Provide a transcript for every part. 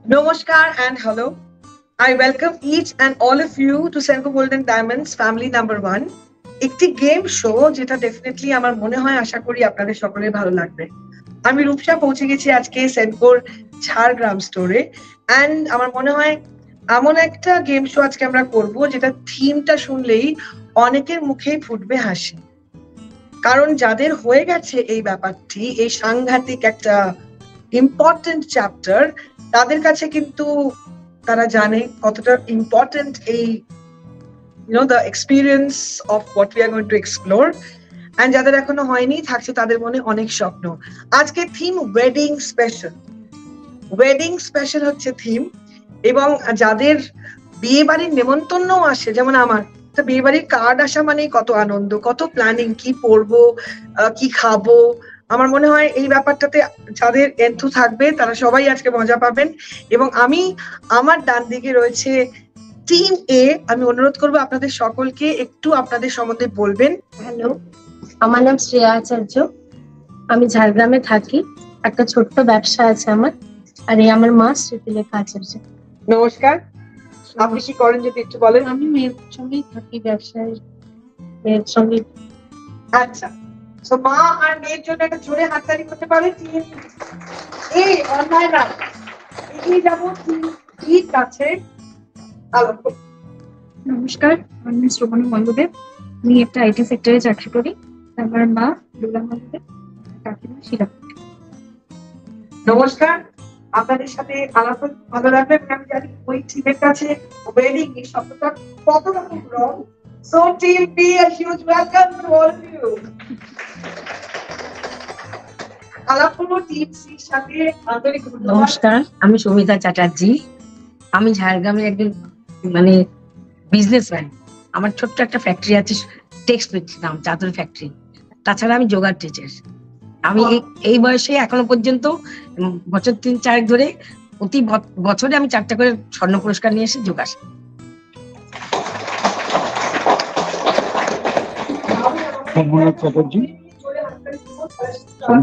Namaskar and hello. I welcome each and all of you to Senko Golden Diamonds Family Number 1. একটি game show যেটা definitely আমার মনে হয় আশা করি আপনাদের সকলের ভালো লাগবে। আমি রূপসা পৌঁছে গেছি আজকে সেনকোর ঝাড়গ্রাম স্টোরে অ্যান্ড আমার মনে হয় এমন একটা গেম শো আজকে আমরা করব যেটা থিমটা শুনলেই অনেকের মুখেই ফুটবে হাসি। কারণ যাদের হয়ে গেছে এই ব্যাপারটি, এই সাংঘাতিক একটা ইম্পর্টেন্ট চ্যাপ্টার, তাদের কাছে কিন্তু তারা জানে কতটা ইম্পর্টেন্ট এই the experience of what we are going to explore. And যাদের এখনো হয়নি থাকছে তাদের মনে অনেক স্বপ্ন। আজকে থিম ওয়েডিং স্পেশাল হচ্ছে থিম। এবং যাদের বিয়ে বাড়ির নেমন্তন্ন আসে, যেমন আমার বিয়ে বাড়ির কার্ড আসা মানেই কত আনন্দ, কত প্ল্যানিং, কি পরবো, কি খাবো। আমার মনে হয় এই ব্যাপারটাতে যাদের এন্থু থাকবে তারা সবাই আজকে মজা পাবেন। এবং আমার ডান দিকে রয়েছে টিম এ। আমি অনুরোধ করবো আপনাদের সকলকে একটু আপনাদের সম্বন্ধে বলবেন। হ্যালো, আমার নাম শ্রেয়া আচার্য। আমি ঝাড়গ্রামে থাকি। একটা ছোট্ট ব্যবসা আছে আমার। আর এই আমার মা স্মৃতিলেখা আচার্য। নমস্কার, আপনি কি করেন যদি একটু বলেন? আমি মেয়ের সঙ্গেই থাকি, ব্যবসায় মেয়ের সঙ্গে। আচ্ছা, তো মা আর মেয়ের জন্য একটা জোরে হাততালি করতে পারে। এই অনলাইন না, এগিয়ে যাবো। ঠিক আছে, নমস্কার, আমার নাম শ্রবণী মণ্ডলের। আমি একটা আইটি সেক্টরে চাকরি করি। আমার মা দুর্গা মণ্ডলের, কাকিমা শিলা। নমস্কার, আপনাদের সাথে আলাপ ভালো লাগবে। আমি জানি ওই টিমের কাছে ওয়েডিং এই শব্দটা কত রকম রং। So team B, a huge welcome to all of you. আলাপ করবো টিম সির সাথে। আন্তরিক নমস্কার, আমি সৌমিতা চ্যাটার্জি। আমি ঝাড়গ্রামের একজন বিজনেসম্যান। আমার ছোট্ট একটা ফ্যাক্টরি আছে, টেক্সটাইল নাম, চাদর ফ্যাক্টরি। তাছাড়া আমি যোগার টিচার। আমি এই বয়সে এখনো পর্যন্ত বছর 3-4 ধরে প্রতি বছরে আমি 4টা করে স্বর্ণ পুরস্কার নিয়ে এসে যোগা।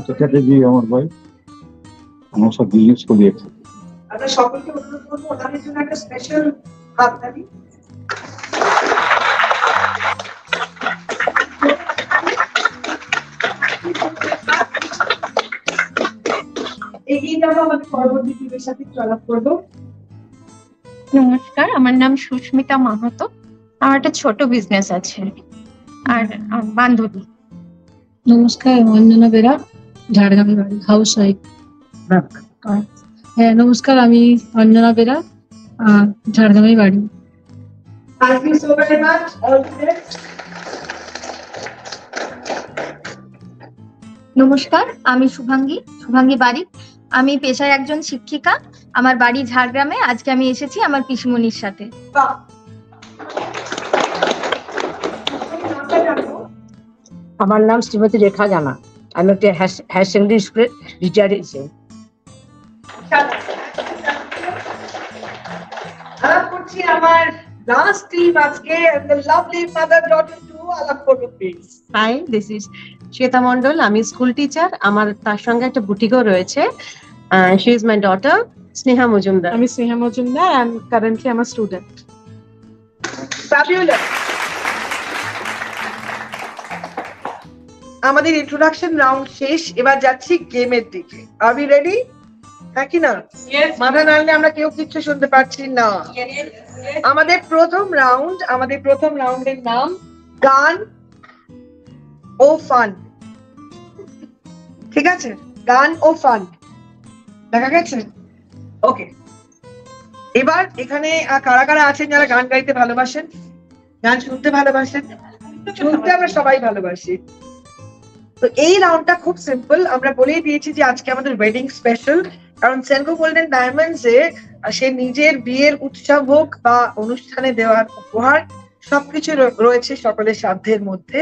চ্যাটার্জি আমার ভাই, আমার সব বিজনেস করি একসাথে। আমরা সকলকে অনুরোধ করবো ওনাদের জন্য একটা স্পেশাল হাততালি। এগিয়ে যাবো আমাদের পরবর্তী টিমের সাথে আলাপ করবো। নমস্কার, আমার নাম সুস্মিতা মাহাতো। আমার একটা ছোট বিজনেস আছে আর বান্ধবী। নমস্কার, অঞ্জনা বেরা, ঝাড়গ্রামে বাড়ি, হাউস ওয়াইফ। হ্যাঁ নমস্কার, আমি অঞ্জনা বেরা, ঝাড়গ্রামে বাড়ি। Thank you so very much. All the best. নমস্কার, আমি শুভাঙ্গী বারিক। আমি পেশায় একজন শিক্ষিকা। আমার বাড়ি ঝাড়গ্রামে। আজকে আমি এসেছি আমার পিসিমণির সাথে। আমার নাম শ্রীমতী রেখা জানা। আমি একটা হায়ার সেকেন্ডারি স্কুলের রিটায়ার্ড হিসেবে। আলাপ করছি আমার লাস্ট টিম আজকে, the lovely mother daughter two. আলাপ করবো please. Hi, this is Shweta Mondal. আমি স্কুল টিচার। আমার তার সঙ্গে একটা বুটিকও রয়েছে। She is my daughter Sneha Majumdar. আমি Sneha Majumdar. I am currently আমার স্টুডেন্ট। Fabulous. আমাদের ইন্ট্রোডাকশন রাউন্ড শেষ, এবার যাচ্ছি গেমের দিকে। Are we ready? হ্যাঁ কি না? মাথা নাড়লে আমরা কেউ কিচ্ছু শুনতে পাচ্ছি না। আমাদের প্রথম রাউন্ডের নাম গান ও ফান। ঠিক আছে, গান ও ফান দেখা গেছে? ওকে, এবার এখানে কারা কারা আছেন যারা গান গাইতে ভালোবাসেন, গান শুনতে ভালোবাসেন? শুনতে আমরা সবাই ভালোবাসি। তো এই রাউন্ডটা খুব সিম্পল। আমরা বলেই দিয়েছি যে আজকে আমাদের ওয়েডিং স্পেশাল। কারণ সেনকো গোল্ডেন ডায়মন্ডস এ সে নিজের বিয়ের উৎসব হোক বা অনুষ্ঠানে দেওয়ার উপহার সবকিছু রয়েছে সকলের সাধ্যের মধ্যে।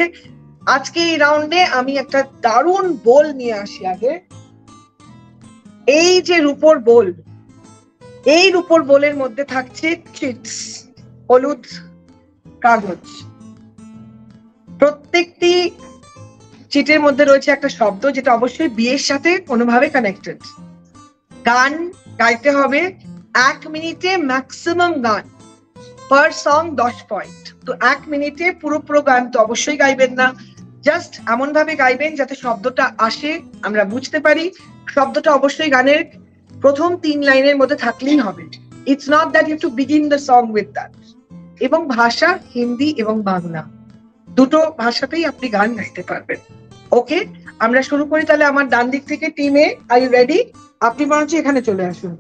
আজকে এই রাউন্ডে আমি একটা দারুণ বোল নিয়ে আসি। আগে এই যে রূপোর বোল, এই রূপোর বোলের মধ্যে থাকছে চিটস, হলুদ কাগজ। প্রত্যেকটি চিটের মধ্যে রয়েছে একটা শব্দ যেটা অবশ্যই বিয়ের সাথে কোনোভাবে কানেক্টেড। গান গাইতে হবে, 1 মিনিটে ম্যাক্সিমাম গান, পার সং 10 পয়েন্ট। তো 1 মিনিটে পুরো গান তো অবশ্যই গাইবেন না, জাস্ট এমন ভাবে গাইবেন যাতে শব্দটা আসে, আমরা বুঝতে পারি। শব্দটা অবশ্যই গানের প্রথম 3 লাইনের মধ্যে থাকলেই হবে। It's not that you to begin the song with that. এবং ভাষা হিন্দি এবং বাংলা, দুটো ভাষাতেই আপনি গান গাইতে পারবেন। ওকে, আমরা শুরু করি তাহলে। আমার ডান দিক থেকে টিমে, আর ইউ রেডি? আপনি বরঞ্চ এখানে চলে আসুন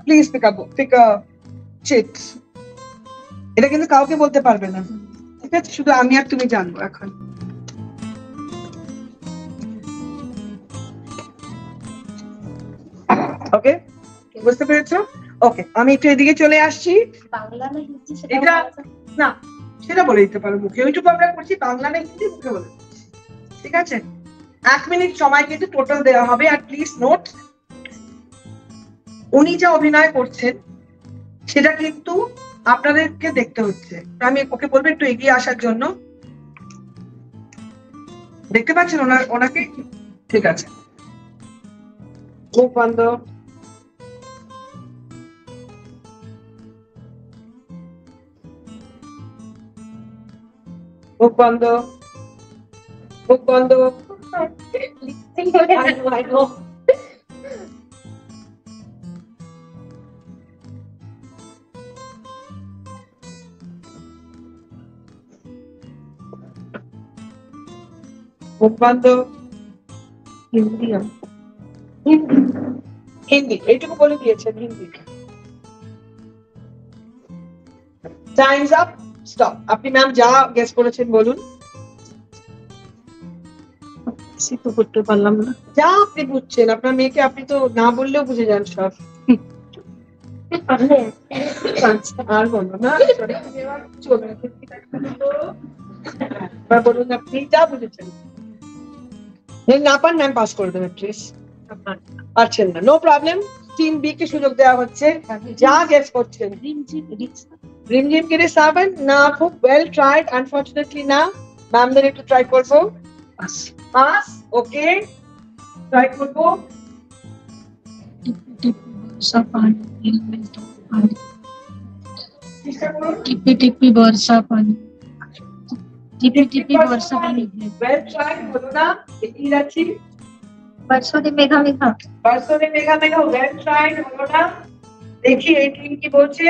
প্লিজ। Pick up cheat. এটা কিন্তু কাউকে বলতে পারবে না, ঠিক আছে? শুধু আমি আর তুমি জানবো এখন। ওকে, বুঝতে পেরেছো? ওকে, আমি একটু এদিকে চলে আসছি। বাংলা না হিন্দি এটা না, সেটা বলে দিতে পারো মুখে, ওইটুকু আমরা করছি। বাংলা না হিন্দি মুখে বলে, ঠিক আছে? 1 মিনিট সময় কিন্তু টোটাল দেওয়া হবে। আর প্লিজ নোট, উনি যা অভিনয় করছেন সেটা কিন্তু আপনাদেরকে দেখতে হচ্ছে। আমি ওকে বলবো একটু এগিয়ে আসার জন্য। দেখতে পাচ্ছেন ওনাকে? ঠিক আছে, মুখ বন্ধ। মুখ বন্ধ, মুখ বন্ধ। I know. মুখ বন্ধ। হিন্দি হিন্দি এইটুকু বলে দিয়েছেন, হিন্দি। Time's up, stop. আপনি ম্যাম যা গেস করেছেন বলুন। তো করতে পারলাম না। যা আপনি বুঝছেন, আপনার মেয়েকে আপনি তো না বললেও বুঝে যান সব। আর বলো না, বলুন আপনি যা বুঝেছেন। না পান ম্যাম পাস করে দেবেন প্লিজ। পারছেন না, নো প্রবলেম। টিম বি কে সুযোগ দেওয়া হচ্ছে, যা গেস করছেন। রিমঝিম গিরে সাবান না, খুব ওয়েল ট্রাইড। আনফরচুনেটলি না, ম্যামদের একটু ট্রাই করবো। পাস, ওকে, ট্রাই করবো। টিপি টিপি বর্ষা পানি, টিপি টিপি বর্ষা পানি। ওয়েল ট্রাইড, হলো না, এগিয়ে যাচ্ছি। বর্ষণে মেঘা মেঘা। বর্ষণে মেঘা মেঘা, ওয়েল ট্রাইড, হলো না। দেখি এই টিম কি বলছে।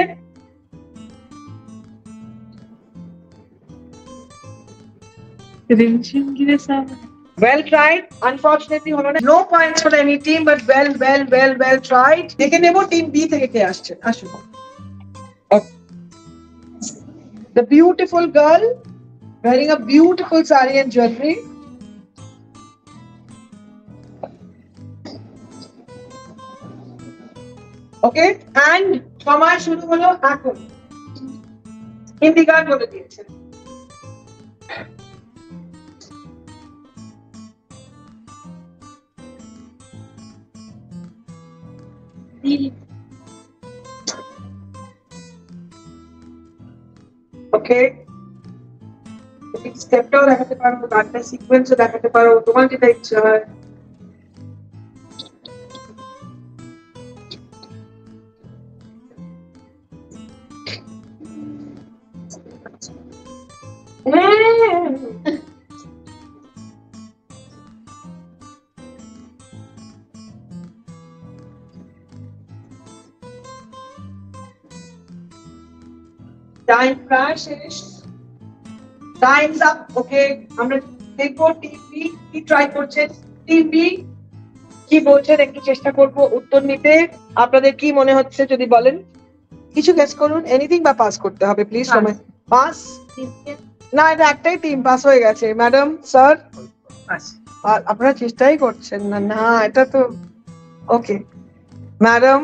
রিমঝিম গিরে সাবান। Well tried. Unfortunately, হলো না। No points for any team, but well tried. দেখে নেব টিম বি থেকে কে আসছে। আসুন। Okay. The beautiful girl wearing a beautiful saree and jewelry. Okay, and সময় শুরু হলো এখন। হিন্দি গান বলে দিয়েছে। ওকে, স্টেপটাও দেখাতে পারো, গানটা সিকোয়েন্সও দেখাতে পারো, তোমার যেটা ইচ্ছা হয়। টাইম প্রায় শেষ, টাইমস আপ। ওকে, আমরা দেখবো টিভি কি ট্রাই করছে। টিভি কি বলছেন একটু চেষ্টা করব উত্তর নিতে। আপনাদের কি মনে হচ্ছে যদি বলেন, কিছু গেস করুন। এনিথিং বা পাস করতে হবে প্লিজ। সময় পাস না, এটা একটাই টিম পাস হয়ে গেছে। ম্যাডাম, স্যার, আপনারা চেষ্টাই করছেন না। না, এটা তো ওকে। ম্যাডাম,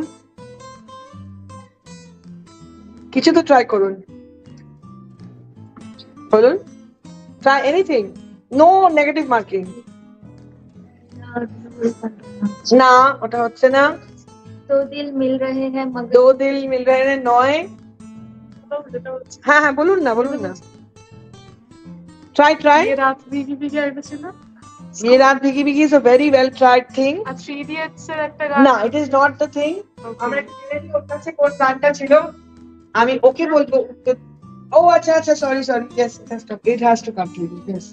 কিছু তো ট্রাই করুন, বলুন। Try anything, no negative marking. না, ওটা হচ্ছে না। दो दिल मिल रहे हैं मगर দো দিল মিল রহে হ্যায় নয়। হ্যাঁ হ্যাঁ, বলুন না, বলুন না। Try try. রাত ভিগে ভিগে এটা ছিল। ये रात भिगी भिगी is a very well tried thing. আর থ্রি ইডিয়টস এর একটা গান না, it is not the thing. আমরা একটু জেনে নিই ওর কাছে কোন গানটা ছিল। আমি ওকে বলবো ও আচ্ছা আচ্ছা sorry yes it has to come to you yes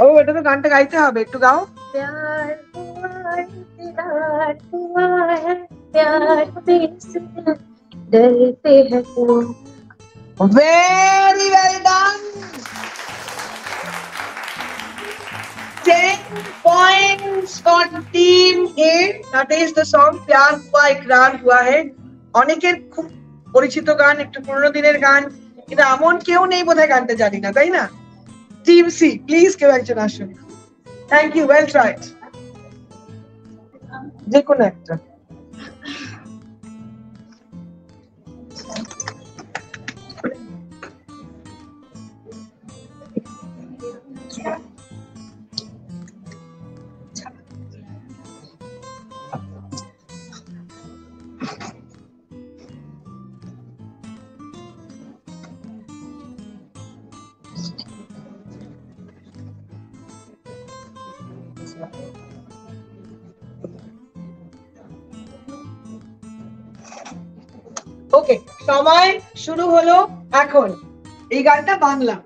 ও এটা তো গানটা গাইতে হবে একটু গাও प्यार हुआ इकरार हुआ है प्यार बेसुरा डरते हैं कौन very well done 10 points for team A that is the song प्यार हुआ इकरार हुआ है অনেকের খুব পরিচিত গান একটু পুরোনো দিনের গান কিন্তু এমন কেউ নেই বোধহয় গানটা জানি না তাই না টিম সি প্লিজ কেউ একজন আসুন থ্যাংক ইউ ওয়েল ট্রাইড যে কোনো একটা ওকে সময় শুরু হলো এখন এই গানটা বাংলা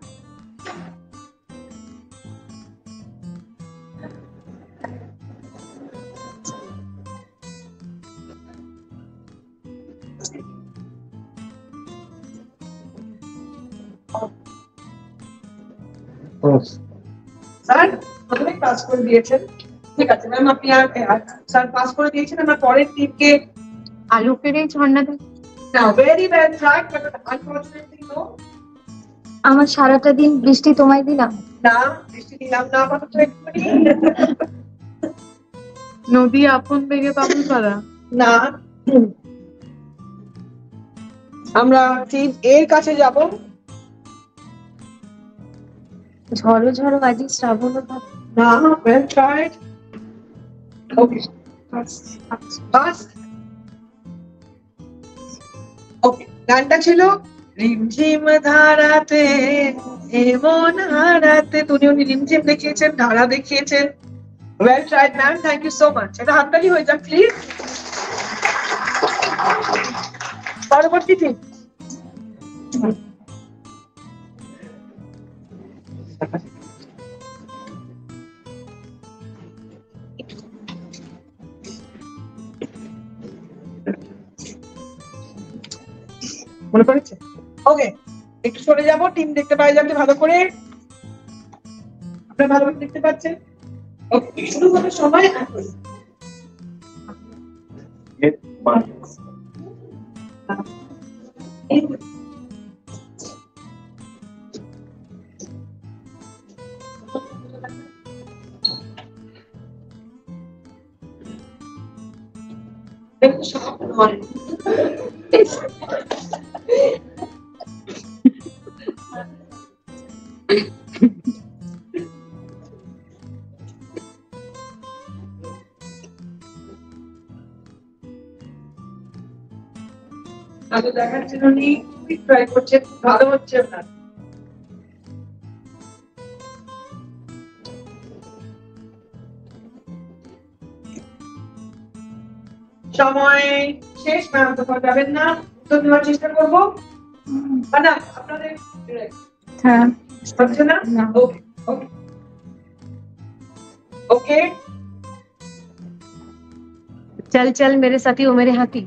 স্যার প্রথমে পাস করে দিয়েছেন ঠিক আছে ম্যাম আপনি আর স্যার পাস করে দিয়েছেন আমরা পরের টিমকে আলোকের এই ঝর্ণাটা Now, very well tried, but unfortunately, no. আমার সারাটা দিন বৃষ্টি তোমায় দিলাম না, বৃষ্টি দিলাম না, আপাতত একটুখানি। নদী আপন বেগে বাবুল পাড়া না। আমরা টিম এর কাছে যাব। ঝড়ো ঝড়ো আজি শ্রাবণ না, well tried. Okay. Pass. Okay, গানটা ছিল রিমঝিম ধারাতে এমন হারাতে উনি রিমঝিম দেখিয়েছেন ধারা দেখিয়েছেন well tried ma'am thank you so much এটা হাততালি হয়ে যাক প্লিজ পরবর্তী টিম মনে পড়েছে ওকে একটু সরে যাব টিম দেখতে পাই যাবে ভালো করে আপনারা ভালো করে দেখতে পাচ্ছেন ওকে শুরু হবে সময় এখন সব নয় ভালো দেখার জন্য ট্রাই করছে ভালো হচ্ছে না সময় শেষ ম্যাম তো যাবেন না তো নেওয়ার চেষ্টা করবো না আপনাদের হ্যাঁ হচ্ছে না ওকে ওকে ওকে চল চল মেরে সাথী ও মেরে হাতি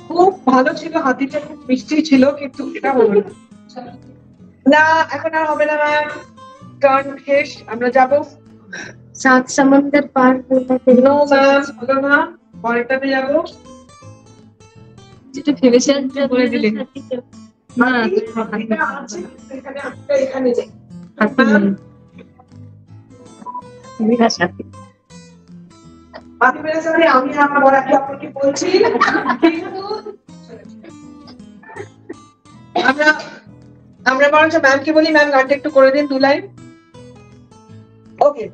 খুব ভালো ছিল হাতিটা খুব মিষ্টি ছিল কিন্তু এটা হলো না না এখন আর হবে না ম্যাম টার্ন শেষ আমরা যাব সাত সমুদ্র পার নো ম্যাম হলো না পরেরটাতে যাব যেটা ভেবেছিলাম বলে দিলেন না হাতিটা আছে এখানে একটা এখানে নেই হাতি মেরা সাথী হাতি মেরে সাথে আমি আমার বড় একটা আপনাকে বলছি কিন্তু আমরা বরঞ্চ ম্যামকে বলি ম্যাম গানটা একটু করে দিন 2 লাইন ওকে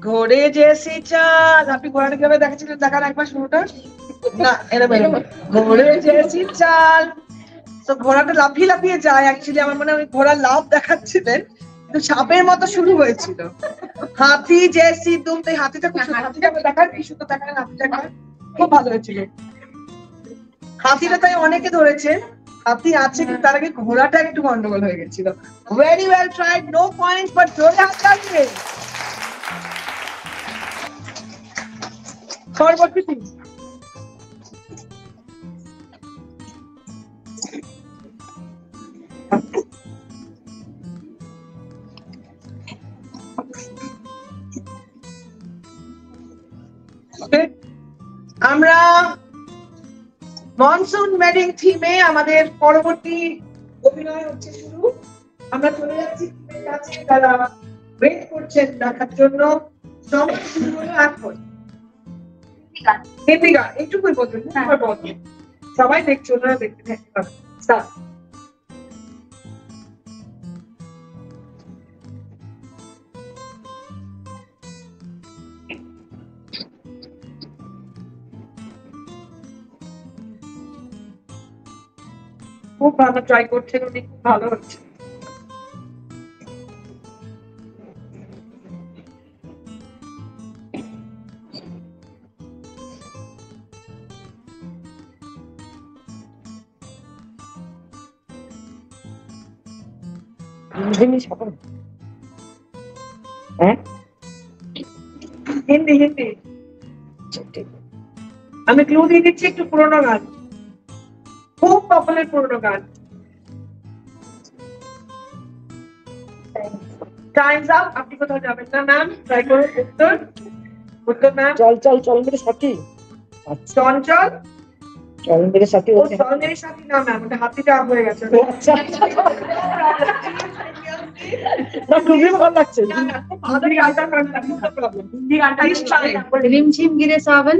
ঘোড়ে জেসি চাল আপনি ঘোড়াটা কিভাবে দেখাচ্ছিলেন দেখান একবার শুরুটা না এরকম ঘোড়ে জেসি চাল তো ঘোড়াটা লাফিয়ে লাফিয়ে যায় অ্যাকচুয়ালি আমার মনে হয় ঘোড়া লাফ দেখাচ্ছিলেন কিন্তু সাপের মতো শুরু হয়েছিল। হাতি জেসি দুম, তাই হাতিটা খুব সুন্দর, হাতিটা দেখার কি সুন্দর দেখার, হাতিটা খুব ভালো হয়েছিল। হাতিটা তাই অনেকে ধরেছে, হাতি আছে, কিন্তু তার আগে ঘোড়াটা একটু গন্ডগোল হয়ে গেছিল। Very well tried, no point, but জোরে হাত তালিয়ে। পরবর্তী টিম। আমরা মনসুন ওয়েডিং থিমে আমাদের পরবর্তী অভিনয় হচ্ছে শুরু। আমরা চলে যাচ্ছি টিমের কাছে, তারা ওয়েট করছেন দেখার জন্য। সময় শুরু হলো এখন। হিন্দি গান এইটুকুই বলবেন, সবাই দেখছো না, দেখতে থাকতে পারবে। খুব ভালো ট্রাই করছেন উনি, খুব ভালো হচ্ছে। হিন্দি হিন্দি আমি ক্লু দিয়ে দিচ্ছি, একটু পুরোনো গান, খুব পপুলার পুরোনো গান। Times up. আপনি কোথাও যাবেন না ম্যাম, ট্রাই করুন। উত্তর উত্তর ম্যাম। চল চল চল মেরে সাথী, চঞ্চল। চল মেরে সাথী ও চলের সাথী না ম্যাম, ওটা হাতিটা হয়ে গেছে। আচ্ছা না, খুবই ভালো লাগছে। রিমঝিম গিরে সাবন।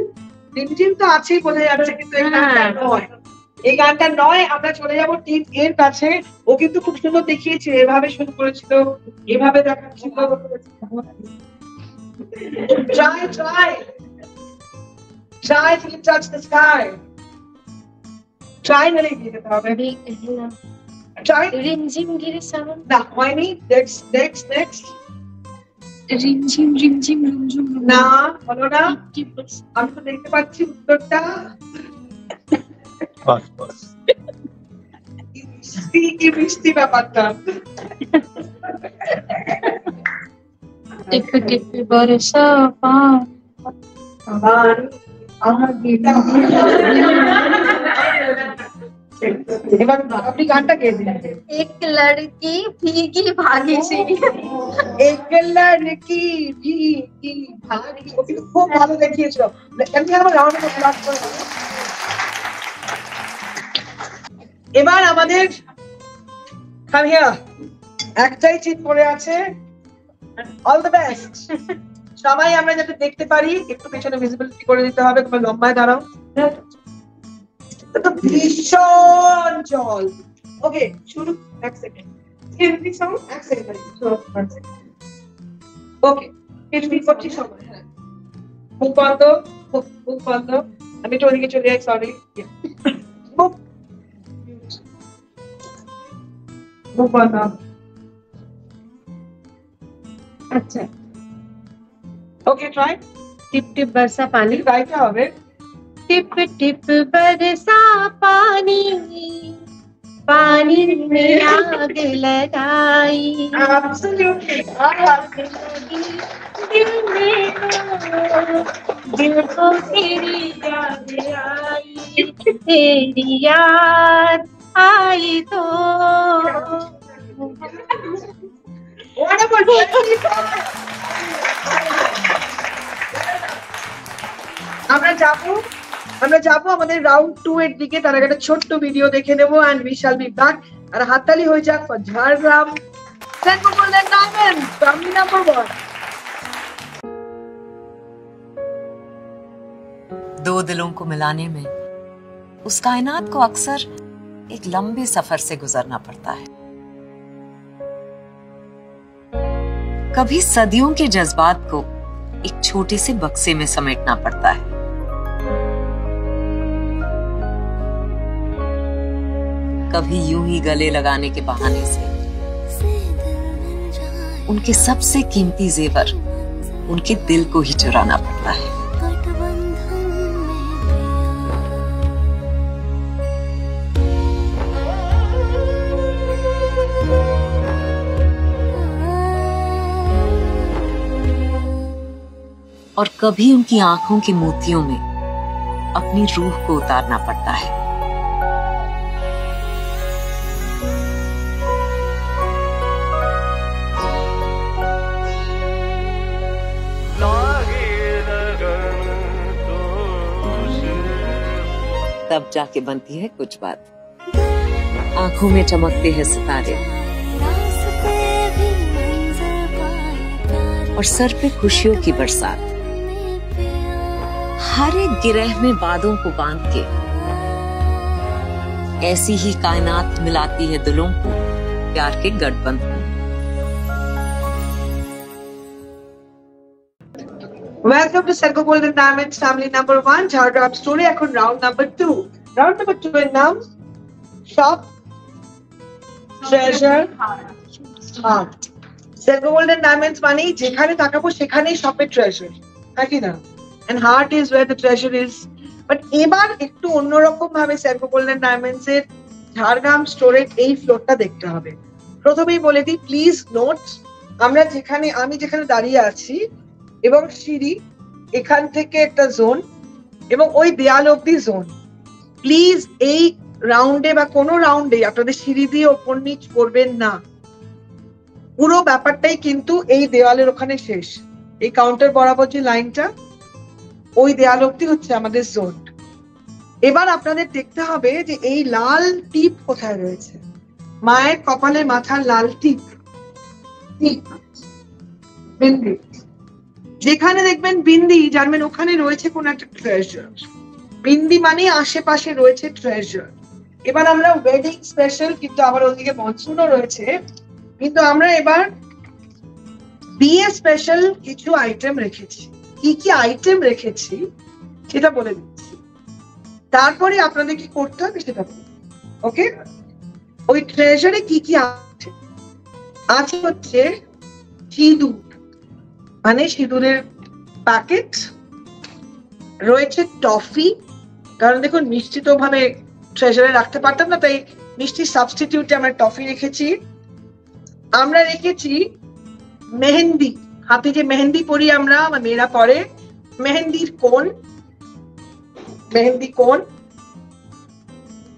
রিমঝিম তো আছেই, বোঝা যাচ্ছে, কিন্তু এই গানটা নয়, এই গানটা নয়। আমরা চলে যাবো টিম এর কাছে। ও কিন্তু খুব সুন্দর দেখিয়েছে, এভাবে শুরু করেছিল, এভাবে দেখাচ্ছিল। Try try try to touch the sky. Try নালে গিয়ে যেতে হবে। ট্রাই রিমঝিম গিরে সাবন, না, হয়নি। Next next next. রিমঝিম রিমঝিম রুমঝুম না, হলো না। আমি তো দেখতে পাচ্ছি উত্তরটা। বাস বাস। কি মিষ্টি ব্যাপারটা। টিপে টিপে বর্ষা পানি। এবার আপনি গানটা কে দিলেন? এক লড়কি ভীগি ভাগি সে। এক লড়কি ভীগি ভাগি, ও কিন্তু খুব ভালো দেখিয়েছিল। এমনি আমার রাউন্ড অফ applause করে দাও। এবার আমাদের come here, একটাই চিট পড়ে আছে। All the best. সবাই আমরা যাতে দেখতে পারি, একটু পেছনে ভিজিবিলিটি করে দিতে হবে। তোমার লম্বায় দাঁড়াও, তো ভীষণ জল। ওকে, শুরু। এক সেকেন্ড হিন্দি সং, এক সেকেন্ড। ওকে, হিন্দি করছি সময়। হ্যাঁ, মুখ বন্ধ, মুখ বন্ধ। আমি একটু ওদিকে চলে যাই, সরি। মুখ বন্ধ। আচ্ছা, ওকে ট্রাই। টিপ টিপ বর্ষা পানি। ট্রাইটা হবে। टिप टिप बरसा पानी, पानी में आग लगाई। Absolutely. दिल में दिल को तेरी याद आई, तेरी याद आई तो। Wonderful. আমরা যাবো আমাদের রাউন্ড 2 এর দিকে। তার আগে একটা ছোট্ট ভিডিও দেখে নেবো, and we shall be back. আর হাততালি হয়ে যাক for Jhargram central golden diamond family number 1। दो दिलों को मिलाने में उस कायनात को अक्सर एक लंबे सफर से गुजरना पड़ता है। कभी सदियों के जज्बात को एक छोटे से बक्से में समेटना पड़ता है। कभी यूं ही गले लगाने के बहाने से उनके सबसे कीमती जेवर उनके दिल को ही चुराना पड़ता है। और कभी उनकी आंखों के मोतियों में अपनी रूह को उतारना पड़ता है। तब जाके बनती है कुछ बात। आंखों में चमकते हैं सितारे और सर पे खुशियों की बरसात। हर एक गिरह में बादों को बांध के ऐसी ही कायनात मिलाती है दिलों को प्यार के गठबंधन। Welcome to Senco Golden Diamonds family number 1 Jhargram story. এখন রাউন্ড নাম্বার 2। রাউন্ড নাম্বার 2 এর নাম shop treasure heart. Senco Golden Diamonds মানে যেখানে তাকাবো সেখানেই শপের ট্রেজার, নাকি না? And heart is where the treasure is. But এবার একটু অন্যরকম ভাবে Senco Golden Diamonds এর ঝাড়গ্রাম স্টোরের এই ফ্লোরটা দেখতে হবে। প্রথমেই বলে দিই, প্লিজ নোট, আমি যেখানে দাঁড়িয়ে আছি এবং সিঁড়ি এখান থেকে একটা জোন এবং ওই দেয়াল অব্দি জোন। প্লিজ এই রাউন্ডে বা কোনো রাউন্ডে আপনাদের সিঁড়ি দিয়ে ওপর নিচ করবেন না। পুরো ব্যাপারটাই কিন্তু এই দেওয়ালের ওখানে শেষ। এই কাউন্টার বরাবর যে লাইনটা, ওই দেয়াল অব্দি হচ্ছে আমাদের জোন। এবার আপনাদের দেখতে হবে যে এই লাল টিপ কোথায় রয়েছে। মায়ের কপালে মাথার লাল টিপ, বিন্দি, যেখানে দেখবেন বিন্দি জানবেন ওখানে রয়েছে কোন একটা ট্রেজার। বিন্দি মানে আশেপাশে রয়েছে ট্রেজার। এবার আমরা ওয়েডিং স্পেশাল, কিন্তু আবার ওদিকে মনসুনও রয়েছে, কিন্তু আমরা এবার বিয়ে স্পেশাল কিছু আইটেম রেখেছি। কি কি আইটেম রেখেছি সেটা বলে দিচ্ছি, তারপরে আপনাদের কি করতে হবে সেটা বলবো। ওকে, ওই ট্রেজারে কি কি আছে হচ্ছে সিঁদুর, মানে সিঁদুরের প্যাকেট রয়েছে, টফি, কারণ দেখুন মিষ্টি তো ভাবে ট্রেজারে রাখতে পারতাম না, তাই মিষ্টির সাবস্টিটিউটে আমরা টফি রেখেছি। আমরা রেখেছি মেহেন্দি, হাতে যে মেহেন্দি পরি আমরা, মেয়েরা পরে, মেহেন্দির কোন, মেহেন্দি কোন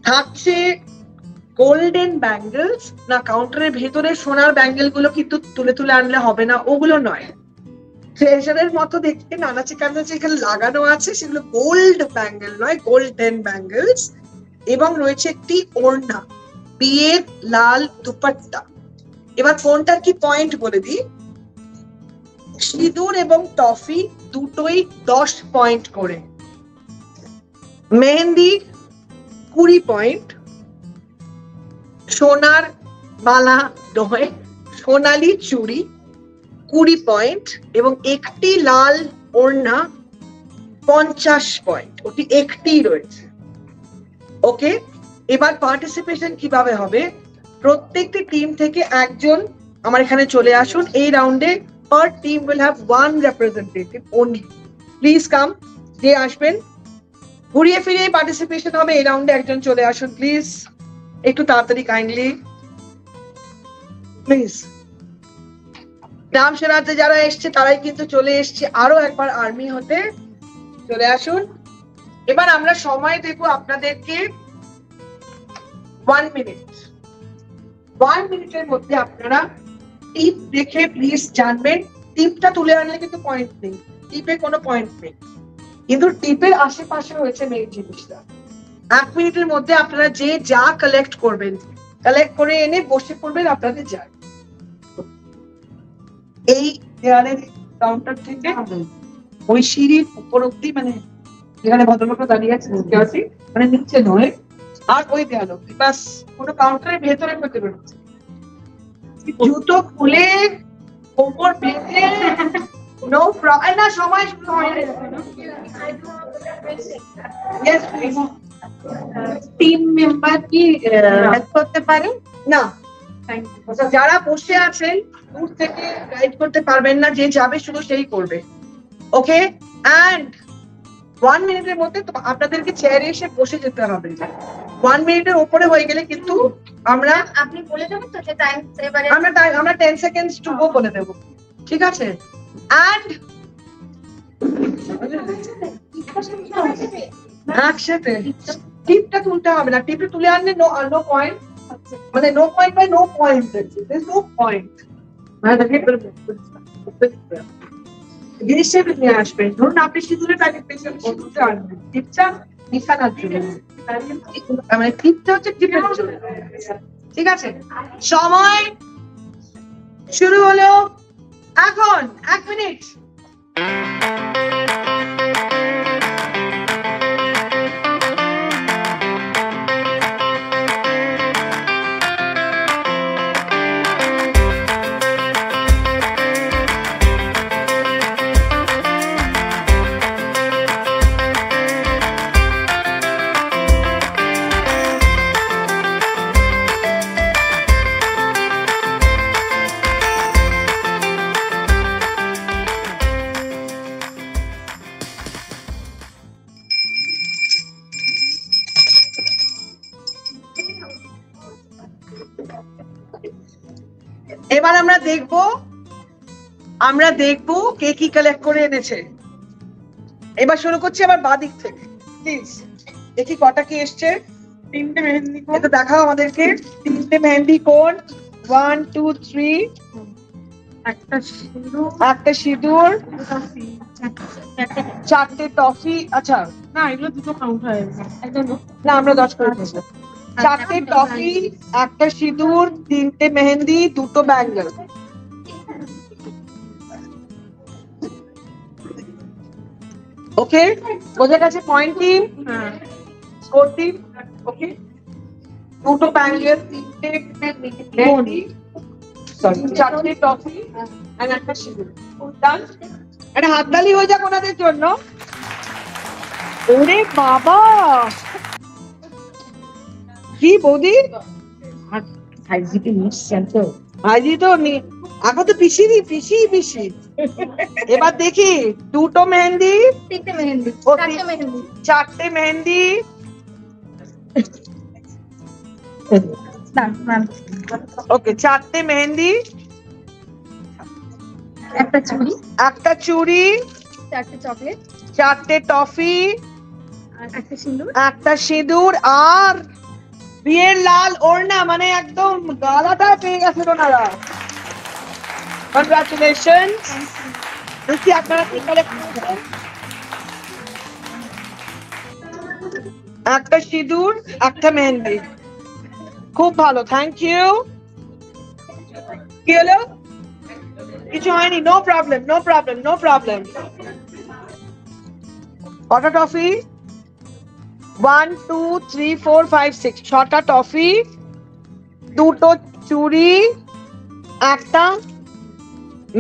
থাকছে। গোল্ডেন ব্যাঙ্গেলস না, কাউন্টারের ভেতরে সোনার ব্যাঙ্গেল গুলো কিন্তু তুলে তুলে আনলে হবে না, ওগুলো নয়। ট্রেজারের মতো দেখতে নানাচে কানাচে এখানে লাগানো আছে, সেগুলো গোল্ড ব্যাঙ্গেল নয়, গোল্ডেন ব্যাঙ্গেলস। এবং রয়েছে একটি ওড়না, বিয়ের লাল দুপাট্টা। এবার কোনটার কি পয়েন্ট বলে দিই। সিঁদুর এবং টফি দুটোই 10 পয়েন্ট করে, মেহেন্দি 20 পয়েন্ট, সোনার বালা নয় সোনালি চুড়ি 20 পয়েন্ট, এবং একটি লাল ওড়না 50 পয়েন্ট, ওটি একটি রয়েছে। ওকে, এবার পার্টিসিপেশন কিভাবে হবে। প্রত্যেকটি টিম থেকে একজন আমার এখানে চলে আসুন। এই রাউন্ডে per team will have one representative only. Please come. যে আসবেন ঘুরিয়ে ফিরিয়ে পার্টিসিপেশন হবে। এই রাউন্ডে একজন চলে আসুন প্লিজ, একটু তাড়াতাড়ি কাইন্ডলি প্লিজ। গ্রাম সেনাতে যারা এসছে তারাই কিন্তু চলে এসছে, আরো একবার আর্মি হতে চলে আসুন। এবার আমরা সময় দেবো আপনাদেরকে 1 মিনিট। 1 মিনিটের মধ্যে আপনারা টিপ দেখে প্লিজ জানবেন। টিপটা তুলে আনলে কিন্তু পয়েন্ট নেই, টিপে কোনো পয়েন্ট নেই, কিন্তু টিপের আশেপাশে রয়েছে মেইন জিনিসটা। 1 মিনিটের মধ্যে আপনারা যে যা কালেক্ট করবেন, কালেক্ট করে এনে বসে পড়বেন আপনাদের যায়। এই দেয়ালের কাউন্টার থেকে ওই সিঁড়ির উপর অব্দি, মানে যেখানে ভদ্রলোকরা দাঁড়িয়ে আছে সিকিউরিটি, মানে নিচে নয়, আর ওই দেয়াল অব্দি, বাস। কোনো কাউন্টারের ভেতরে করতে বেরোচ্ছে, জুতো খুলে কোমর বেঁধে নো প্রবলেম। না, সময় শুরু হয়নি। টিম মেম্বার কি হেল্প করতে পারে? না, যারা বসে আছেন দূর থেকে গাইড করতে পারবেন না, যে যাবে শুধু সেই করবে। ওকে, অ্যান্ড 1 মিনিটের মধ্যে আপনাদেরকে চেয়ারে এসে বসে যেতে হবে। 1 মিনিটের উপরে হয়ে গেলে কিন্তু আমরা আপনি বলে দেবেন তো যে টাইম এবারে আমরা 10 সেকেন্ডস টু গো বলে দেবো, ঠিক আছে? অ্যান্ড একসাথে টিপটা তুলতে হবে না, টিপটা তুলে আনলে নো পয়েন্ট, মানে no point by no point, no point. জিনিসটা নিয়ে আসবেন। ধরুন আপনি সিঁদুরের প্যাকেট পেয়েছেন, তুলতে আনবেন, টিপটা নিশানার জন্য, মানে টিপটা হচ্ছে টিপের জন্য, ঠিক আছে? সময় শুরু হলো এখন, 1 মিনিট। এবার আমরা দেখবো কে কি কালেক্ট করে এনেছে। এবার শুরু করছি আবার বাদিক থেকে, প্লিজ দেখি কটা কি এসছে। 3টে মেহেন্দি কোন, এটা দেখাও আমাদেরকে। 3টে মেহেন্দি কোন, 1 2 3, একটা সিঁদুর, 4টে টফি। আচ্ছা না, এগুলো দুটো কাউন্ট হয়ে গেছে। না, আমরা 10 করে দিয়েছি। 4টে টফি, একটা সিঁদুর, 3টে মেহেন্দি, 2টো ব্যাঙ্গেল। ওকে, বোঝা গেছে? Point team, score team. Okay, 2টো ব্যাঙ্গেল, 3টে মেহেন্দি, সরি 4টে টফি আর একটা সিঁদুর। ডান। একটা হাততালি হয়ে যাক ওনাদের জন্য। ওরে বাবা, কি বৌদি ভাইজি তো এখন তো পিসি। এবার দেখি 2টো মেহেন্দি, 3টে মেহেন্দি, ও, 4টে মেহেন্দি, 4টে মেহেন্দি, ওকে 4টে মেহেন্দি, একটা চুড়ি, একটা চুড়ি, 4টে চকলেট, 4টে টফি, আর একটা সিঁদুর, একটা সিঁদুর, আর বিয়ের লাল ওড়না, মানে একদম গালাটা পেয়ে গেছেন ওনারা। কনগ্রাচুলেশন। দেখি আপনারা কি কালেক্ট করেছেন। একটা সিঁদুর, একটা মেহেন্দি, খুব ভালো, থ্যাংক ইউ। কি হলো? কিছু হয়নি? No problem, no problem, no problem. কটা টফি? 1 2 3 4 5 6, 6টা টফি, 2টো চুড়ি, একটা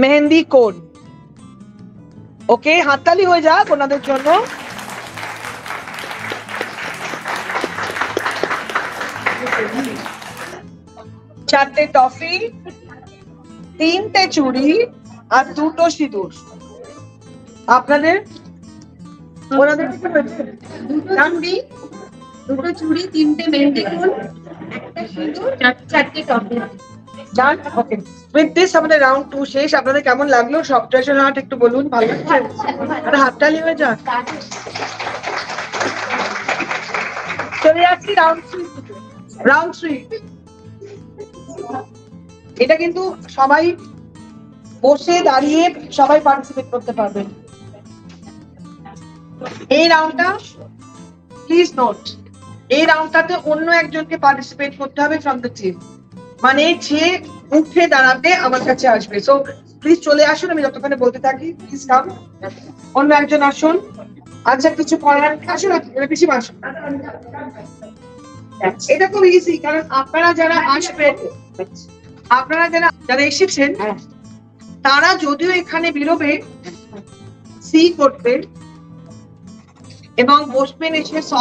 মেহেন্দি কোন। ওকে, হাততালি হয়ে যাক ওনাদের জন্য। চারটে টফি, 3টে চুড়ি আর 2টো সিঁদুর। আপনাদের ওনাদের কি হয়েছে? 2টো চুড়ি, 3টে মেহেন্দি, একটা সিঁদুর, 4টে toffee. Done. Okay, with this আমাদের রাউন্ড 2 শেষ। আপনাদের কেমন লাগলো? সব ট্রেজার হার্ট একটু বলুন, ভালো লাগছে? একটা হাততালি হয়ে যাক। চলে যাচ্ছি রাউন্ড 3। রাউন্ড 3 এটা কিন্তু সবাই বসে দাঁড়িয়ে সবাই পার্টিসিপেট করতে পারবেন। এই রাউন্ডটা প্লিজ নোট, এই রাউন্ডটাতে অন্য একজনকে পার্টিসিপেট করতে হবে ফ্রম দ্য টিম, মানে যে উঠে দাঁড়াবে আমার কাছে আসবে। সো প্লিজ চলে আসুন, আমি যতক্ষণে বলতে থাকি। প্লিজ কাম, অন্য একজন আসুন। আচ্ছা, কিছু করার আসুন, বেশি আসুন। এটা খুব ইজি, কারণ আপনারা যারা আসবেন, আপনারা যারা এসেছেন, তারা যদিও এখানে বেরোবে সি করতে এবং বসবেন, এসে স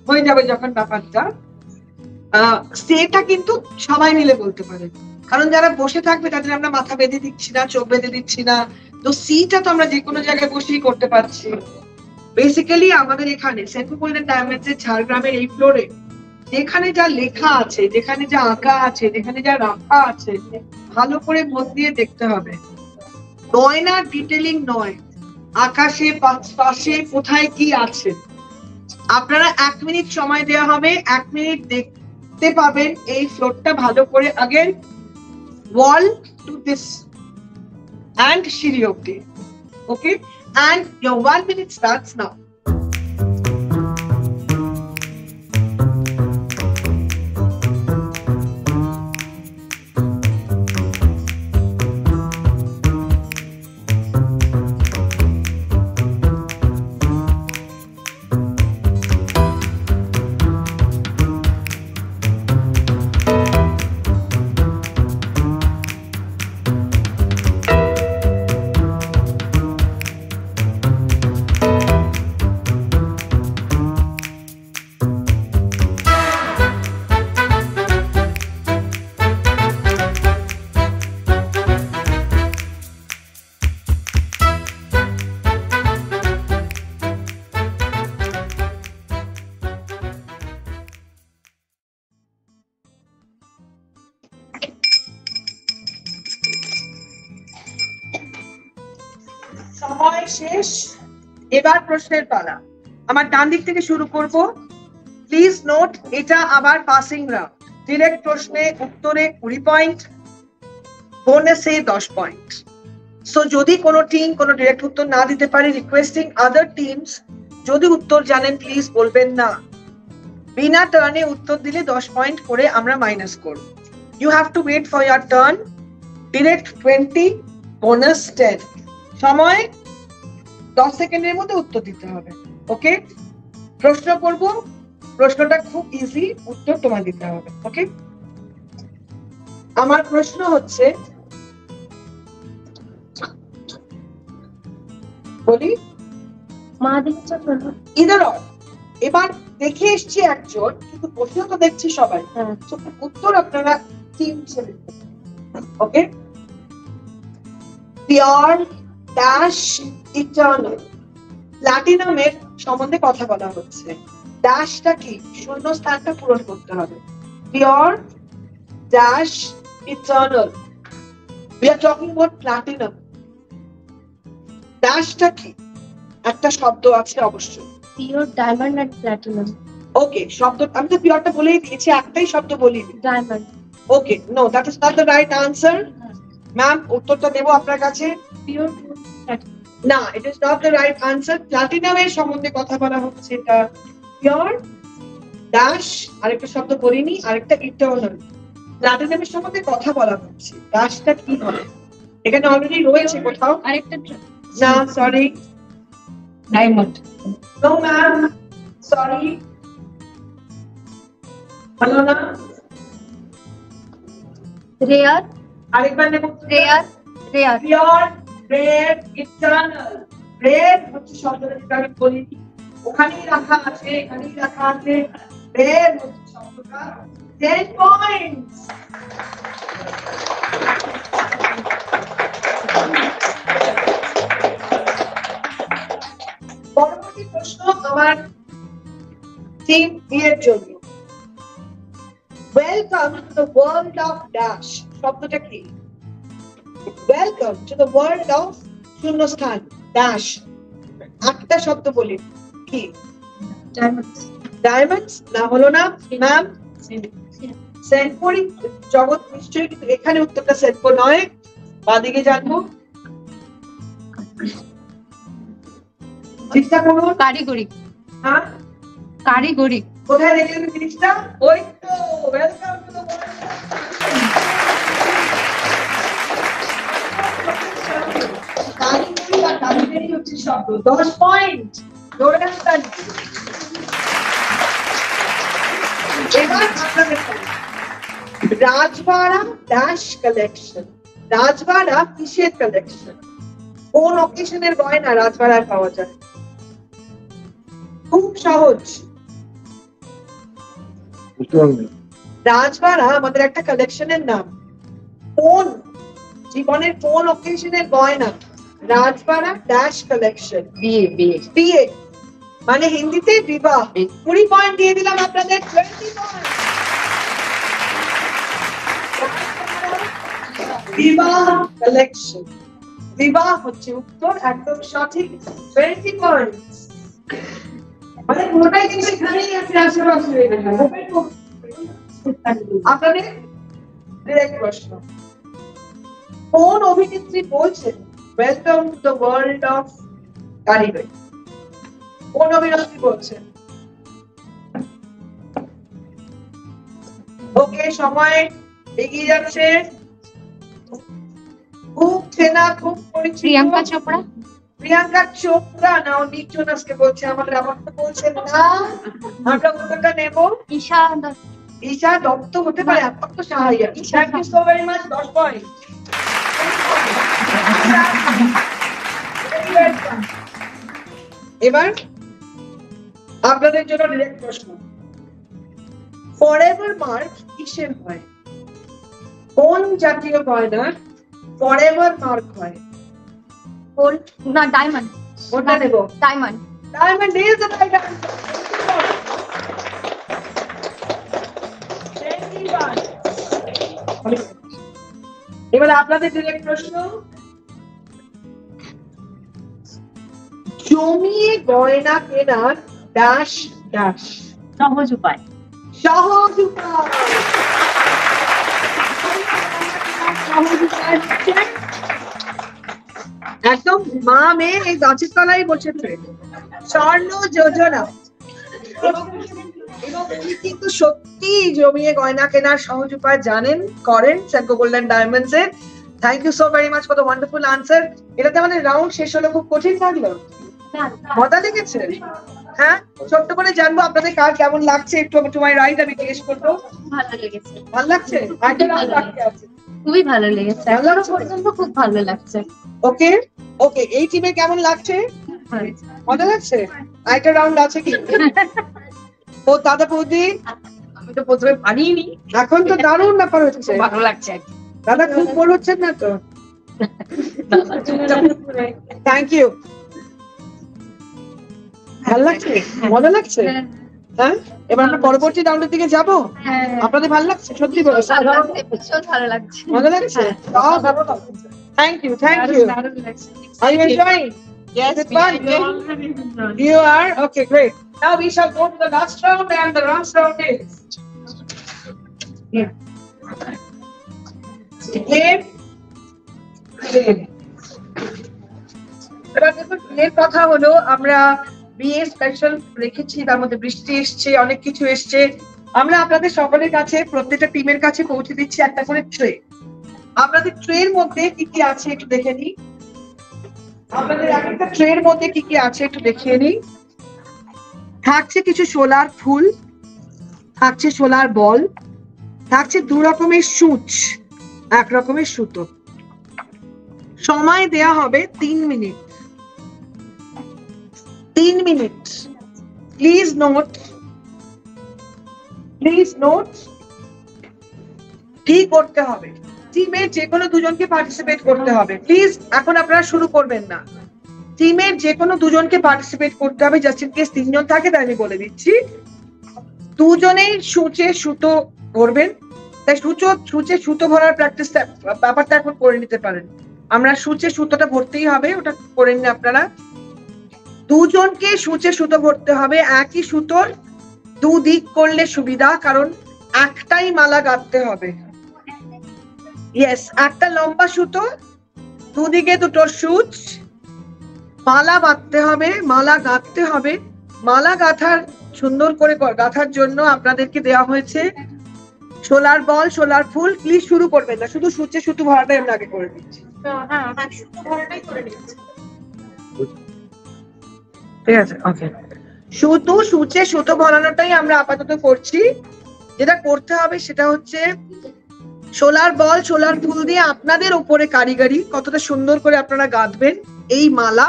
হয়ে যাবে যখন ব্যাপারটা, সেটা কিন্তু সবাই মিলে বলতে পারে। কারণ যারা বসে থাকবে তাদের আমরা মাথা বেঁধে দিচ্ছি না, চোখ বেঁধে দিচ্ছি না। তো সিটা তো আমরা যে কোনো জায়গায় বসেই করতে পারছি। বেসিক্যালি আমাদের এখানে সেন্ট্রো গোল্ডেন ডায়মন্ডস এর ঝাড়গ্রামের এই ফ্লোরে যেখানে যা লেখা আছে, যেখানে যা আঁকা আছে, যেখানে যা রাখা আছে, ভালো করে মন দিয়ে দেখতে হবে। গয়না ডিটেলিং নয়, আকাশে পাশে কোথায় কি আছে। আপনারা 1 মিনিট সময় দেওয়া হবে, 1 মিনিট দেখতে পাবেন এই ফ্লোরটা ভালো করে, again wall to this and সিঁড়ি অব্দি। ওকে, and your 1 minute starts now. সময় শেষ, এবার প্রশ্নের পালা। আমার ডান দিক থেকে শুরু করব। প্লিজ নোট, এটা আবার পাসিং রাউন্ড। ডিরেক্ট প্রশ্নে উত্তরে 20 পয়েন্ট, বোনাসে 10 পয়েন্ট। সো যদি কোনো টিম কোনো ডিরেক্ট উত্তর না দিতে পারে, রিকোয়েস্টিং আদার টিমস যদি উত্তর জানেন প্লিজ বলবেন না। বিনা টার্নে উত্তর দিলে 10 পয়েন্ট করে আমরা মাইনাস করব। You have to wait for your turn. Direct 20, bonus 10। সময় 10 সেকেন্ডের মধ্যে উত্তর দিতে হবে। ওকে, প্রশ্ন করব, প্রশ্নটা খুব ইজি, উত্তর তোমার দিতে হবে। ওকে, আমার প্রশ্ন হচ্ছে, বলি ইদার অর। এবার দেখে এসছি একজন, কিন্তু বসেও তো দেখছি সবাই। উত্তর আপনারা টিম হিসেবে। ওকে, পিওর ড্যাশ ইটার্নাল প্লাটিনামের সম্বন্ধে কথা বলা হচ্ছে। ড্যাশটা কি? শূন্য স্থানটা পূরণ করতে হবে। Pure dash eternal, we are talking about platinum. ড্যাশটা কি? একটা শব্দ আছে অবশ্যই, pure diamond and platinum. Okay, শব্দ আমি তো পিওরটা বলেই দিয়েছি, একটাই শব্দ বলিনি। Diamond. Okay, no, that is not the right answer. Ma'am, উত্তরটা দেবো আপনার কাছে। পিওর না, it is not the right answer. প্লাটিনামের সম্বন্ধে কথা বলা হচ্ছে। এটা পিওর ড্যাশ, আরেকটা শব্দ বলিনি, আরেকটা ইটার্নাল। প্লাটিনামের সম্বন্ধে কথা বলা হচ্ছে, ড্যাশটা কি হবে? এখানে অলরেডি রয়েছে কোথাও। আরেকটা না, sorry, diamond. No ma'am, sorry, হলো না। রেয়ার। আরেকবার নেব। Rare. Rare. Pure red eternal. Red হচ্ছে শব্দটা যেটা আমি বলি, ওখানেই রাখা আছে, এখানেই রাখা আছে। রেড হচ্ছে শব্দটা। 10 পয়েন্টস। পরবর্তী প্রশ্ন আমার টিম বি এর জন্য। Welcome to the world of dash শব্দটা কি? Welcome to the world of শূন্যস্থান ড্যাশ। একটা শব্দ বলি, কি? ডায়মন্ডস। না, হলো না ম্যাম। সেন্টপরি জগৎ নিশ্চয়ই, কিন্তু এখানে উত্তরটা সেন্টপো নয়। বাদিকে জানবো, চেষ্টা করুন। কারিগরি। হ্যাঁ, কারিগরি। কোথায় দেখলেন জিনিসটা? ওই তো, ওয়েলকাম টু দ্য কারিগরি হচ্ছে শব্দ। 10 পয়েন্ট। ধরে রাখবেন। এবার আপনাদের রাজবাড়া ড্যাশ কালেকশন। রাজবাড়া কিসের কালেকশন? কোন অকেশনের গয়না রাজবাড়ায় পাওয়া যায়? খুব সহজ। বুঝতে পারবেন? রাজবাড়া আমাদের একটা কালেকশনের নাম। কোন জীবনের কোন অকেশনের গয়না? রাজবাড়া ড্যাশ কালেকশন। বিয়ে মানে হিন্দিতে বিবাহ। 20 পয়েন্ট দিয়ে দিলাম আপনাদের। 20 পয়েন্ট। বিবাহ কালেকশন, বিবাহ হচ্ছে উত্তর, একদম সঠিক। 20 পয়েন্ট। মানে পুরোটাই কিন্তু এখানেই আছে আশেপাশে। আপনাদের ডিরেক্ট প্রশ্ন, কোন অভিনেত্রী বলছেন welcome to the world of কারিগরি? কোন অভিনেত্রী বলছেন? ওকে, সময় এগিয়ে যাচ্ছে। খুব চেনা, খুব পরিচিত। প্রিয়াঙ্কা চোপড়া। প্রিয়াঙ্কা চোপড়া না, ও নিক জোনাসকে বলছে। আমাদের আমার তো বলছেন না। আমরা উত্তরটা নেব। ঈশা ঈশা দত্ত হতে পারে, আপনার তো সাহায্য। Thank you so very much. 10 point. এবার আপনাদের জন্য ডিরেক্ট প্রশ্ন, ফরএভার মার্ক কিসের হয়? কোন জাতীয় গয়না ফরএভার মার্ক হয়? গোল্ড না ডায়মন্ড। ওটা নেব। Diamond. Diamond is the right answer. এবার আপনাদের ডিরেক্ট প্রশ্ন, জমিয়ে গয়না কেনার ড্যাশ ড্যাশ। সহজ উপায়। সহজ উপায়। একদম মা মেয়ে এই গাছের তলায় বসেছে। স্বর্ণ যোজনা। এবং উনি কিন্তু সত্যি জমিয়ে গয়না কেনার সহজ উপায় জানেন, করেন সেনকো গোল্ডেন ডায়মন্ডস এর। Thank you so very much for the wonderful answer. এটাতে আমাদের রাউন্ড শেষ হলো, খুব কঠিন লাগলো, মজা লেগেছে? হ্যাঁ, ছোট্ট করে জানবো আপনাদের কার কেমন লাগছে। একটু তোমার রাইট আমি জিজ্ঞেস করবো। ভালো লেগেছে, ভালো লাগছে? একটা round বাকি আছে। খুবই ভালো লেগেছে, ভালো এখনো লাগছে? পর্যন্ত খুব ভালো লাগছে। ওকে ওকে, এই টিমে কেমন লাগছে? মজা লাগছে? আরেকটা রাউন্ড আছে কি? ও দাদা বৌদি, আমি তো প্রথমে পারিনি, এখন তো দারুণ ব্যাপার হচ্ছে। ভালো লাগছে আর কি। দাদা খুব বড় হচ্ছেন না তো? Thank you. ভালো লাগছে? মজা লাগছে? হ্যাঁ, এবার আমরা পরবর্তী রাউন্ডের দিকে যাবো। আপনাদের ভালো লাগছে? সত্যি বলো, ভীষণ ভালো লাগছে। মজা লাগছে? Thank you, thank you. Are you enjoying? Yes, it's fun. You are? Okay, great. Now we shall go to the last round, and the last round is game. এবার দেখুন, এর কথা হলো আমরা বিয়ে স্পেশাল রেখেছি, তার মধ্যে বৃষ্টি এসছে, অনেক কিছু এসছে। আমরা আপনাদের সকলের কাছে, প্রত্যেকটা টিমের কাছে পৌঁছে দিচ্ছি একটা করে ট্রে। আপনাদের ট্রের মধ্যে কি কি আছে একটু দেখে নিই। আপনাদের একটা ট্রের মধ্যে কি কি আছে একটু দেখিয়ে নিই। থাকছে কিছু সোলার ফুল, থাকছে সোলার বল, থাকছে 2 রকমের সূচ, 1 রকমের সুতো। সময় দেয়া হবে 3 minute. 3 minute. Please note, please note. কি করতে হবে? টিমের যে কোনো দুজনকে পার্টিসিপেট করতে হবে। প্লিজ এখন আপনারা শুরু করবেন না। টিমের যে কোনো দুজনকে পার্টিসিপেট করতে হবে। জাস্ট ইন কেস 3 জন থাকে তাই আমি বলে দিচ্ছি। দুজনেই সূচে সুতো ভরবেন। তাই সূচে সুতো ভরার প্র্যাকটিস ব্যাপারটা এখন করে নিতে পারেন। আমরা সূচে সুতোটা ভরতেই হবে, ওটা করে নিন আপনারা। দুজনকে সূচে সুতো ভরতে হবে। একই সুতোর 2 দিক করলে সুবিধা, কারণ একটাই মালা গাঁথতে হবে। ইয়েস, একটা লম্বা সুতো, 2 দিকে 2টো সূচ, মালা বাঁধতে হবে, মালা গাঁথতে হবে। মালা গাঁথার সুন্দর করে গাঁথার জন্য আপনাদেরকে দেওয়া হয়েছে solar ball, solar full. Please শুরু করবেন না, শুধু সূচে সুতো ভরাটাই আমরা আগে করে দিচ্ছি। ঠিক আছে, ওকে। শুধু সূচে সুতো ভরানোটাই আমরা আপাতত করছি। যেটা করতে হবে সেটা হচ্ছে সোলার বল, সোলার ফুল দিয়ে আপনাদের উপরে কারিগরি কতটা সুন্দর করে আপনারা গাঁথবেন এই মালা।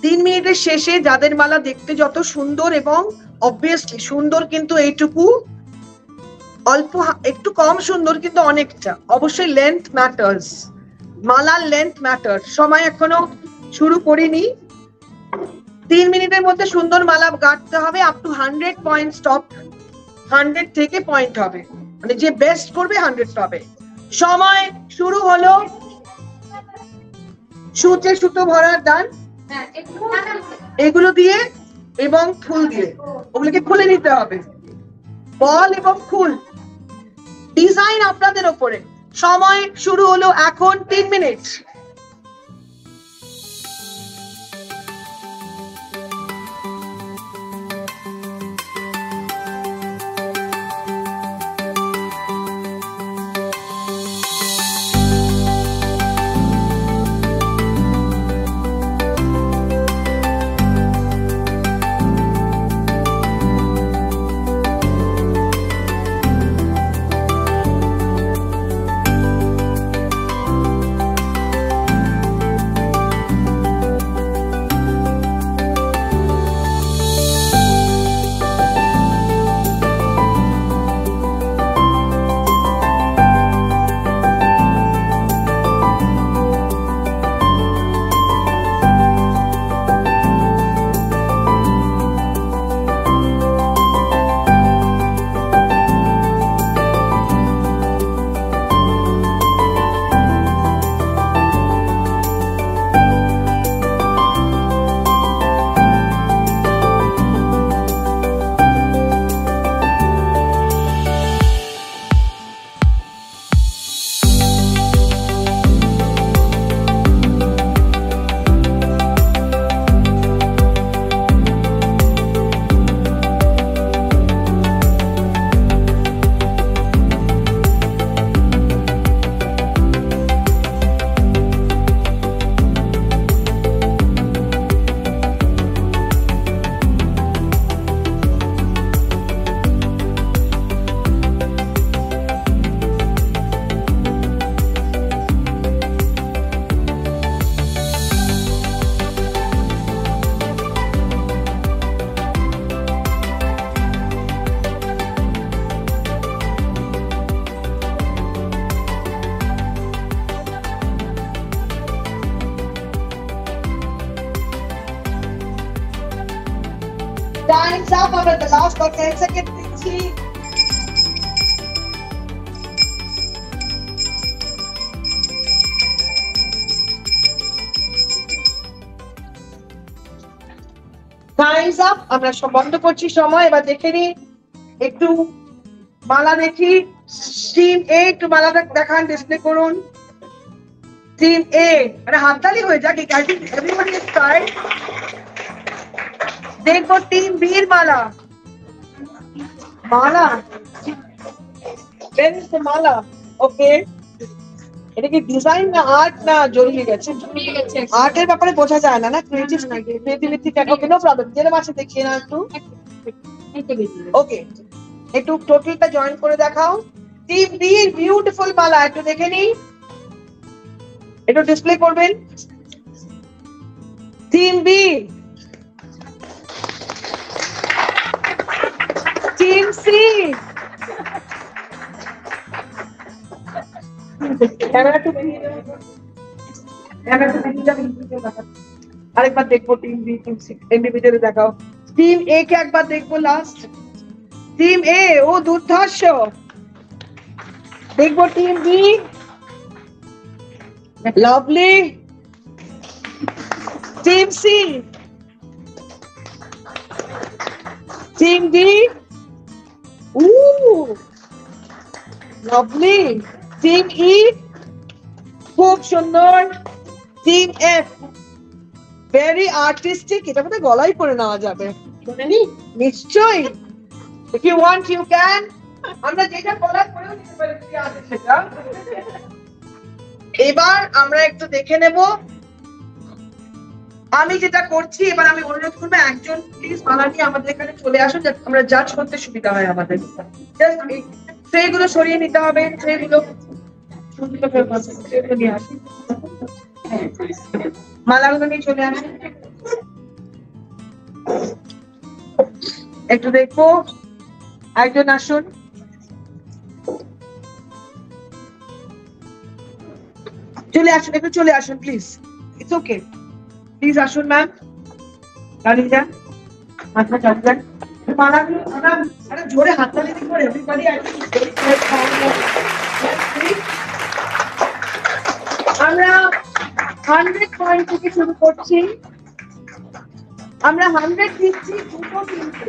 3 মিনিটের শেষে যাদের মালা দেখতে যত সুন্দর, এবং অবভিয়াসলি সুন্দর কিন্তু এইটুকু, অল্প একটু কম সুন্দর কিন্তু অনেকটা, অবশ্যই লেন্থ ম্যাটার্স, মালার লেন্থ ম্যাটার। সময় এখনো শুরু করিনি, 3 মিনিটের মধ্যে সুন্দর মালা গাঁথতে হবে। আপ টু 100 পয়েন্ট স্টপ, 100 থেকে পয়েন্ট হবে, মানে যে বেস্ট করবে 100 পাবে। সময় শুরু হলো। সুচে সুতো ভরার দান, এগুলো দিয়ে এবং ফুল দিয়ে ওগুলোকে খুলে নিতে হবে। বল এবং ফুল, ডিজাইন আপনাদের উপরে। সময় শুরু হলো এখন, 3 minute. Time's up. Over the last for 10 seconds, please. Time's up. আমরা সব বন্ধ করছি সময়। এবার দেখে নি একটু মালা দেখি। টিম এ একটু মালাটা দেখান, ডিসপ্লে করুন। টিম এ, আরে হাততালি হয়ে যাক। Everybody is tied. দেখো টিম বি এর মালা। মালা, মালা, ওকে। এটা কি ডিজাইন না আর্ট না জরুরি গেছে? আর্টের ব্যাপারে বোঝা যায় না, না ক্রিয়েটিভিটি। ওকে, নো প্রবলেম। যেরকম আছে দেখিয়ে না একটু। ওকে, একটু টোটালটা জয়েন করে দেখাও। টিম বি এর বিউটিফুল মালা একটু দেখে নি, একটু ডিসপ্লে করবেন। টিম বি, টিম সি, আরেকবার দেখবো। Team B, team C individually দেখাও। টিম এ কে একবার দেখবো লাস্ট। টিম এ, ও দুর্ধর্ষ। দেখবো team B, lovely. Team C, team D, lovely. Team E, খুব সুন্দর। Team F, very artistic. এটা বোধহয় গলায় পরে নেওয়া যাবে, শুনেনি? নিশ্চয়ই। If you want, you can. আমরা যেটা গলায় পরেও নিতে পারি, কি আছে সেটা। এবার আমরা একটু দেখে নেব আমি যেটা করছি। এবার আমি অনুরোধ করবো একজন প্লিজ মালা নিয়ে আমাদের এখানে চলে আসুন, যাতে আমরা জাজ করতে সুবিধা হয় আমাদের। ট্রেগুলো সরিয়ে নিতে হবে। ট্রেগুলো নিয়ে আসুন, মালাগুলো নিয়ে চলে আসুন। একটু দেখবো, একজন আসুন। চলে আসুন, একটু চলে আসুন প্লিজ। ইটস ওকে, প্লিজ আসুন ম্যাম। দাঁড়িয়ে যান, মাথা চাপ যান। মালাগুলো আমরা জোরে হাততালি দিব এভরিবডি। আমরা 100 পয়েন্ট থেকে শুরু করছি। আমরা 100 দিচ্ছি দুটো টিমকে।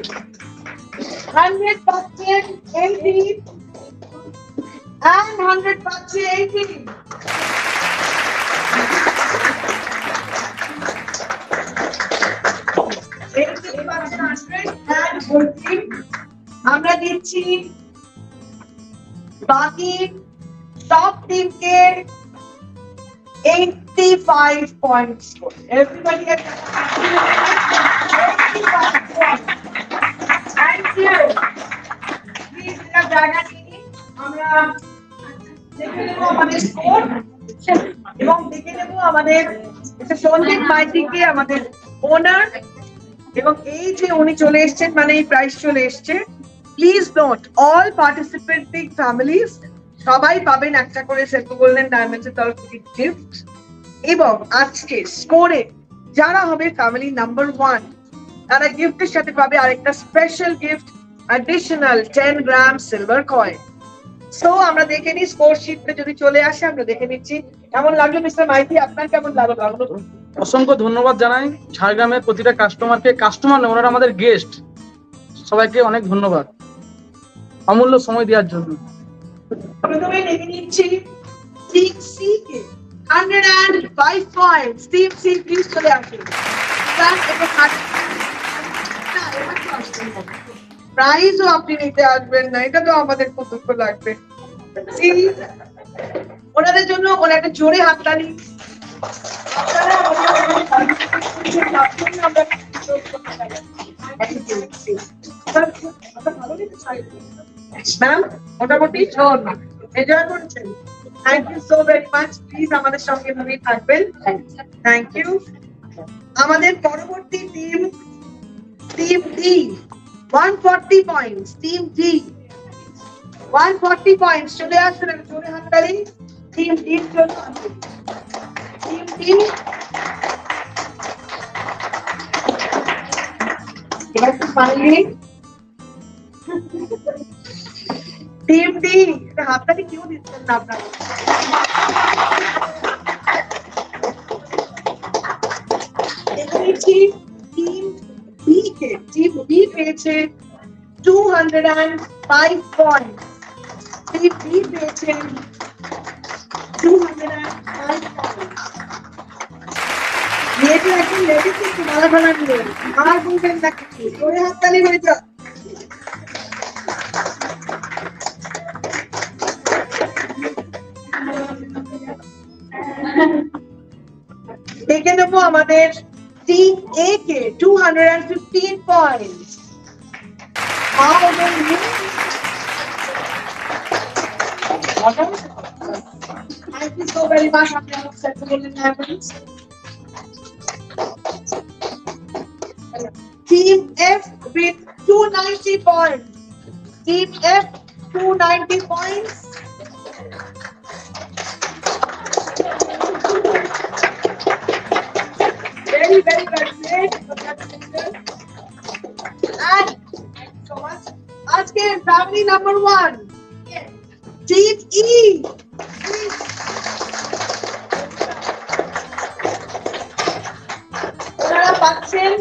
100 পাচ্ছেন এই টিম and 100 পাচ্ছে এই টিম। আমরা দিচ্ছি বাকি টপ টিমকে 85 point score. Everybody thank you. Please এটা জায়গা নিন। আমরা দেখে নেব আমাদের স্কোর এবং দেখে নেব আমাদের সন্দীপ মাইতিকে, আমাদের ওনার। এবং এই যে উনি চলে এসেছেন, মানে এই প্রাইজ চলে এসছে। প্লিজ নোট, অল পার্টিসিপেন্টিং ফ্যামিলিজ সবাই পাবেন একটা করে সেলফ গোল্ডেন ডায়মন্ডস এর তরফ থেকে গিফট। এবং আজকে স্কোরে যারা হবে ফ্যামিলি নাম্বার 1, তারা গিফটের সাথে পাবে আরেকটা স্পেশাল গিফট, অ্যাডিশনাল 10 গ্রাম সিলভার কয়েন। সো আমরা দেখে নিই স্কোর শিটে যদি চলে আসে, আমরা দেখে নিচ্ছি। কেমন লাগলো মিস্টার মাইতি, আপনার কেমন লাগলো? অসংখ্য ধন্যবাদ জানাই ঝাড়গ্রামের প্রতিটা কাস্টমারকে। কাস্টমার নয়, ওনারা আমাদের গেস্ট। সবাইকে অনেক ধন্যবাদ অমূল্য সময় দেওয়ার জন্য। প্রথমে দেখে নিচ্ছি টিম সি কে 105 পয়েন্টস। টিম সি প্লিজ চলে আসুন। প্রাইজও আপনি নিতে আসবেন না, এটা তো আমাদের খুব দুঃখ লাগবে। ওনাদের জন্য ওরা একটা জোরে হাততালি। ম্যাম মোটামুটি এনজয় করছেন? Thank you so very much. Please আমাদের সঙ্গে ভাবেই থাকবেন। Thank you. আমাদের পরবর্তী team team D 140 points. Team D 140 points. চলে আসুন, জোরে হাততালি টিম ডির জন্য। টিম ডি এবার একটু ফাইনালি টিম ডি হাততালি কেউ দিচ্ছেন না আপনারা। টিম বি কে, টিম বি পেয়েছে 205 পয়েন্ট। টিম বি পেয়েছে 205 পয়েন্ট। মেয়েটা এখন লেগেছে একটু মালা ফালা নিয়ে, আর বলবেন না কিছু, জোরে হাততালি হয়ে যাক। দেখে নেবো আমাদের team A K 215 points. Thank you so very much. Team F with 290 points. Team F 290 points. Very, very well played. And so much. Aajke family number 1. Team E. ওনারা পাচ্ছেন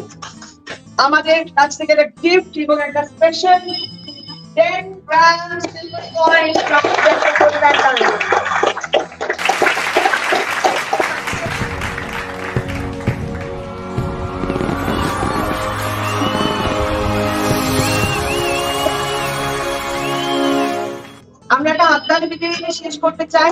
আমাদের কাছ থেকে একটা গিফট এবং একটা special 10 gram silver coin from Central Golden Diamonds। আমরা একটা হাততালি দিয়ে শেষ করতে চাই।